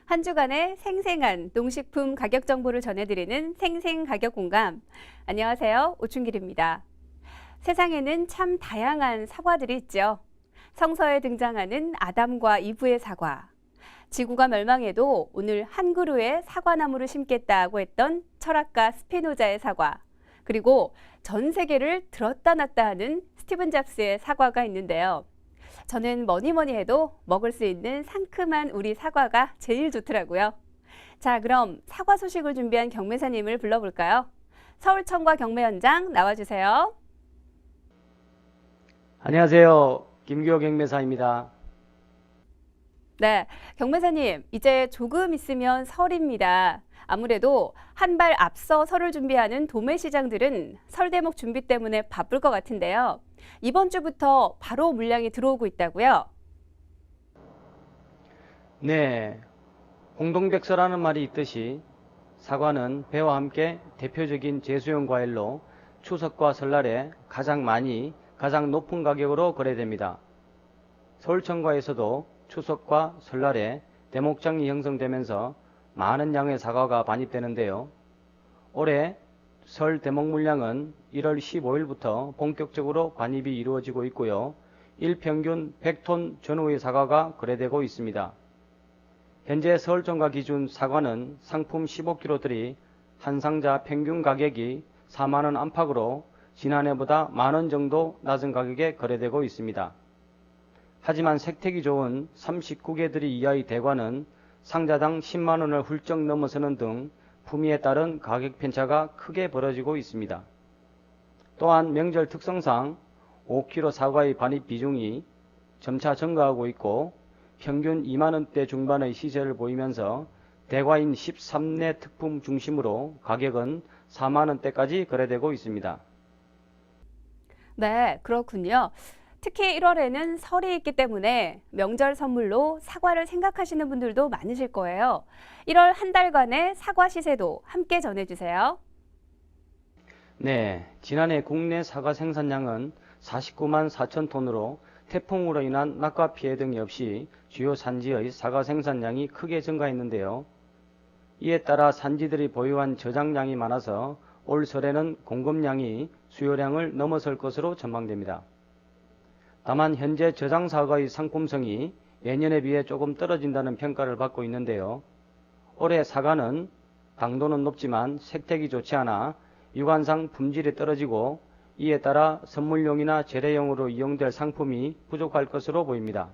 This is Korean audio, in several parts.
한 주간의 생생한 농식품 가격 정보를 전해드리는 생생가격공감. 안녕하세요. 오춘길입니다. 세상에는 참 다양한 사과들이 있죠. 성서에 등장하는 아담과 이브의 사과. 지구가 멸망해도 오늘 한 그루의 사과나무를 심겠다고 했던 철학가 스피노자의 사과. 그리고 전 세계를 들었다 놨다 하는 스티븐 잡스의 사과가 있는데요. 저는 뭐니 해도 먹을 수 있는 상큼한 우리 사과가 제일 좋더라고요. 자, 그럼 사과 소식을 준비한 경매사님을 불러볼까요? 서울청과 경매 현장 나와주세요. 안녕하세요. 김규호 경매사입니다. 네, 경매사님, 이제 조금 있으면 설입니다. 아무래도 한 발 앞서 설을 준비하는 도매시장들은 설 대목 준비 때문에 바쁠 것 같은데요. 이번 주부터 바로 물량이 들어오고 있다고요? 네, 홍동백서라는 말이 있듯이 사과는 배와 함께 대표적인 제수용 과일로 추석과 설날에 가장 높은 가격으로 거래됩니다. 서울청과에서도 추석과 설날에 대목장이 형성되면서 많은 양의 사과가 반입되는데요. 올해 설 대목 물량은 1월 15일부터 본격적으로 반입이 이루어지고 있고요. 일평균 100톤 전후의 사과가 거래되고 있습니다. 현재 서울청과 기준 사과는 상품 15kg들이 한 상자 평균 가격이 4만원 안팎으로 지난해보다 만원 정도 낮은 가격에 거래되고 있습니다. 하지만 색택이 좋은 39개들이 이하의 대과는 상자당 10만원을 훌쩍 넘어서는 등 품위에 따른 가격 편차가 크게 벌어지고 있습니다. 또한 명절 특성상 5kg 사과의 반입 비중이 점차 증가하고 있고 평균 2만원대 중반의 시세를 보이면서 대과인 13내 특품 중심으로 가격은 4만원대까지 거래되고 있습니다. 네, 그렇군요. 특히 1월에는 설이 있기 때문에 명절 선물로 사과를 생각하시는 분들도 많으실 거예요. 1월 한 달간의 사과 시세도 함께 전해주세요. 네, 지난해 국내 사과 생산량은 49만 4천 톤으로 태풍으로 인한 낙과 피해 등이 없이 주요 산지의 사과 생산량이 크게 증가했는데요. 이에 따라 산지들이 보유한 저장량이 많아서 올 설에는 공급량이 수요량을 넘어설 것으로 전망됩니다. 다만 현재 저장 사과의 상품성이 예년에 비해 조금 떨어진다는 평가를 받고 있는데요. 올해 사과는 당도는 높지만 색택이 좋지 않아 유관상 품질이 떨어지고 이에 따라 선물용이나 재래용으로 이용될 상품이 부족할 것으로 보입니다.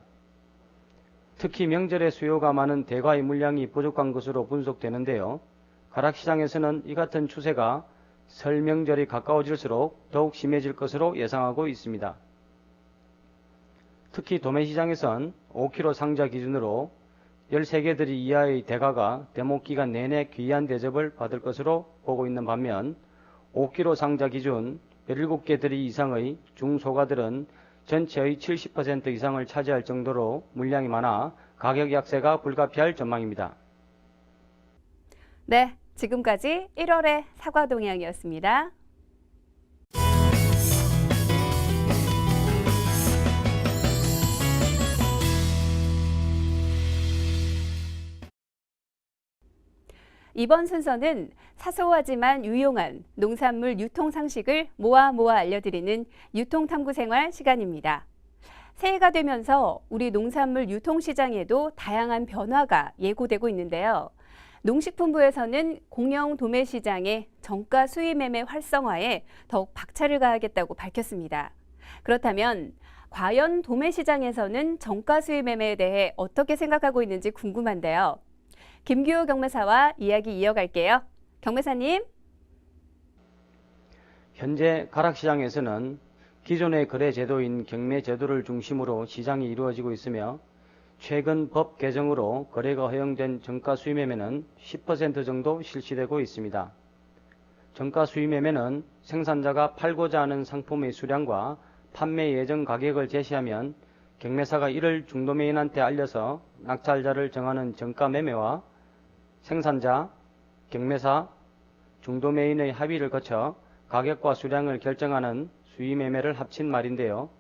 특히 명절에 수요가 많은 대과의 물량이 부족한 것으로 분석되는데요. 가락시장에서는 이 같은 추세가 설 명절이 가까워질수록 더욱 심해질 것으로 예상하고 있습니다. 특히 도매시장에선 5kg 상자 기준으로 13개들이 이하의 대과가 대목기간 내내 귀한 대접을 받을 것으로 보고 있는 반면 5kg 상자 기준 17개들이 이상의 중소가들은 전체의 70% 이상을 차지할 정도로 물량이 많아 가격 약세가 불가피할 전망입니다. 네, 지금까지 1월의 사과 동향이었습니다. 이번 순서는 사소하지만 유용한 농산물 유통 상식을 모아 알려드리는 유통탐구생활 시간입니다. 새해가 되면서 우리 농산물 유통시장에도 다양한 변화가 예고되고 있는데요. 농식품부에서는 공영 도매시장의 정가 수입 매매 활성화에 더욱 박차를 가하겠다고 밝혔습니다. 그렇다면 과연 도매시장에서는 정가 수입 매매에 대해 어떻게 생각하고 있는지 궁금한데요. 김규호 경매사와 이야기 이어갈게요. 경매사님. 현재 가락시장에서는 기존의 거래 제도인 경매 제도를 중심으로 시장이 이루어지고 있으며 최근 법 개정으로 거래가 허용된 정가 수입 매매는 10% 정도 실시되고 있습니다. 정가 수입 매매는 생산자가 팔고자 하는 상품의 수량과 판매 예정 가격을 제시하면 경매사가 이를 중도매인한테 알려서 낙찰자를 정하는 정가 매매와 생산자, 경매사, 중도매인의 합의를 거쳐 가격과 수량을 결정하는 수의매매를 합친 말인데요.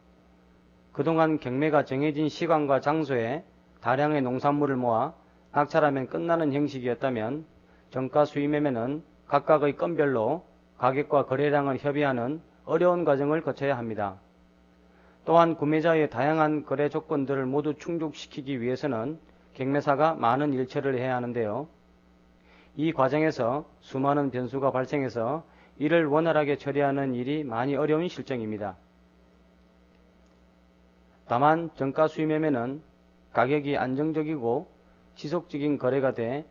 그동안 경매가 정해진 시간과 장소에 다량의 농산물을 모아 낙찰하면 끝나는 형식이었다면 정가 수입 매매는 각각의 건별로 가격과 거래량을 협의하는 어려운 과정을 거쳐야 합니다. 또한 구매자의 다양한 거래 조건들을 모두 충족시키기 위해서는 경매사가 많은 일처리를 해야 하는데요. 이 과정에서 수많은 변수가 발생해서 이를 원활하게 처리하는 일이 많이 어려운 실정입니다. 다만 정가 수입 매매는 가격이 안정적이고 지속적인 거래가 돼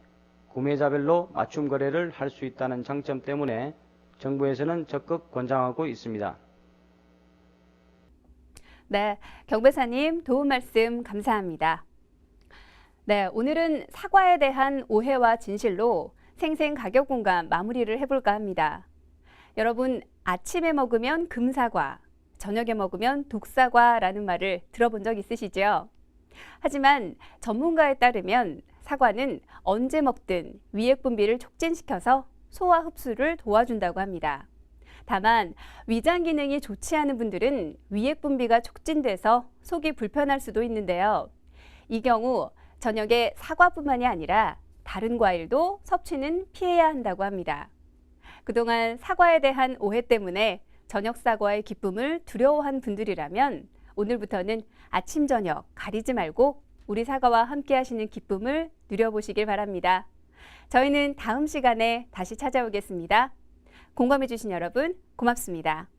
구매자별로 맞춤 거래를 할 수 있다는 장점 때문에 정부에서는 적극 권장하고 있습니다. 네, 경배사님 도움 말씀 감사합니다. 네, 오늘은 사과에 대한 오해와 진실로 생생 가격 공감 마무리를 해볼까 합니다. 여러분, 아침에 먹으면 금사과, 저녁에 먹으면 독사과라는 말을 들어본 적 있으시죠? 하지만 전문가에 따르면 사과는 언제 먹든 위액 분비를 촉진시켜서 소화 흡수를 도와준다고 합니다. 다만 위장 기능이 좋지 않은 분들은 위액 분비가 촉진돼서 속이 불편할 수도 있는데요. 이 경우 저녁에 사과뿐만이 아니라 다른 과일도 섭취는 피해야 한다고 합니다. 그동안 사과에 대한 오해 때문에 저녁 사과의 기쁨을 두려워한 분들이라면 오늘부터는 아침 저녁 가리지 말고 우리 사과와 함께 하시는 기쁨을 누려보시길 바랍니다. 저희는 다음 시간에 다시 찾아오겠습니다. 공감해 주신 여러분 고맙습니다.